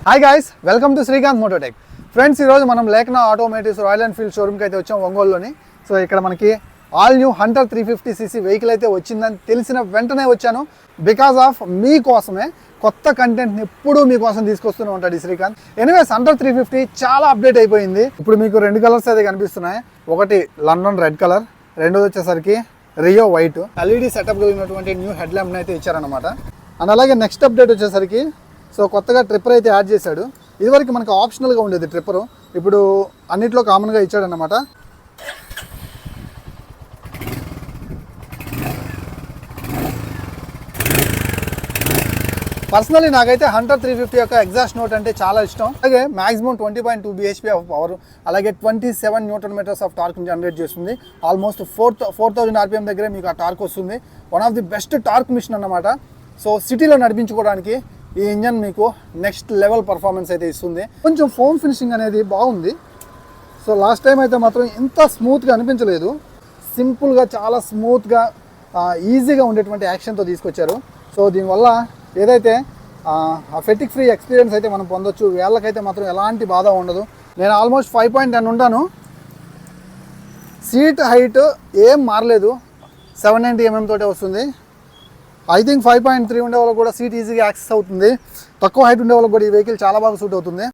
Hi guys, welcome to Srikanth Mototech. Friends, ఈరోజు మనం Lekhana ఆటోమేటివ్స్ royal Enfield షోరూమ్కి అయితే వచ్చాం ఒంగోలులోని. సో ఇక్కడ మనకి all new Hunter 350cc vehicle అయితే వచ్చిందని తెలిసిన వెంటనే వచ్చాను. బికాస్ ఆఫ్ మీకోసమే కొత్త కంటెంట్ని ఎప్పుడూ మీకోసం తీసుకొస్తూనే ఉంటాడు ఈ శ్రీకాంత్. ఎనీవేస్, హంటర్ 350 చాలా అప్డేట్ అయిపోయింది. ఇప్పుడు మీకు రెండు కలర్స్ అయితే కనిపిస్తున్నాయి. ఒకటి లండన్ రెడ్ కలర్, రెండోది వచ్చేసరికి రియో వైట్. ఎల్ఈడి సెటప్ కలిగినటువంటి న్యూ హెడ్ ల్యాంప్ని అయితే ఇచ్చారనమాట. అండ్ అలాగే నెక్స్ట్ అప్డేట్ వచ్చేసరికి సో కొత్తగా ట్రిప్పర్ అయితే యాడ్ చేశాడు. ఇదివరకు మనకు ఆప్షనల్గా ఉండేది ట్రిప్పరు, ఇప్పుడు అన్నిట్లో కామన్గా ఇచ్చాడనమాట. పర్సనలీ నాకైతే హంటర్ 350 యొక్క ఎగ్జాస్ట్ నోట్ అంటే చాలా ఇష్టం. అలాగే మాక్సిమం 20.2 bhp ఆఫ్ పవర్, అలాగే 27 Nm ఆఫ్ టార్క్ జనరేట్ చేస్తుంది. ఆల్మోస్ట్ 4000 rpm దగ్గరే మీకు ఆ టార్క్ వస్తుంది. One of the best torque machine అన్నమాట. సో సిటీలో నడిపించుకోవడానికి ఈ ఇంజన్ మీకు నెక్స్ట్ లెవెల్ పర్ఫార్మెన్స్ అయితే ఇస్తుంది. కొంచెం ఫోమ్ ఫినిషింగ్ అనేది బాగుంది. సో లాస్ట్ టైం అయితే మాత్రం ఇంత స్మూత్గా అనిపించలేదు. సింపుల్గా, చాలా స్మూత్గా, ఈజీగా ఉండేటువంటి యాక్షన్తో తీసుకొచ్చారు. సో దీనివల్ల ఏదైతే ఫెటిక్ ఫ్రీ ఎక్స్పీరియన్స్ అయితే మనం పొందొచ్చు. వేళ్ళకైతే మాత్రం ఎలాంటి బాధ ఉండదు. నేను ఆల్మోస్ట్ 5.10 ఉంటాను. సీట్ హైట్ ఏం మారలేదు, 790 mm తోటే వస్తుంది. ఐ థింక్ 5.3 ఉండే వాళ్ళకి కూడా సీట్ ఈజీగా యాక్సెస్ అవుతుంది. తక్కువ హైట్ ఉండే వాళ్ళకి కూడా ఈ వెహికల్ చాలా బాగా సూట్ అవుతుంది.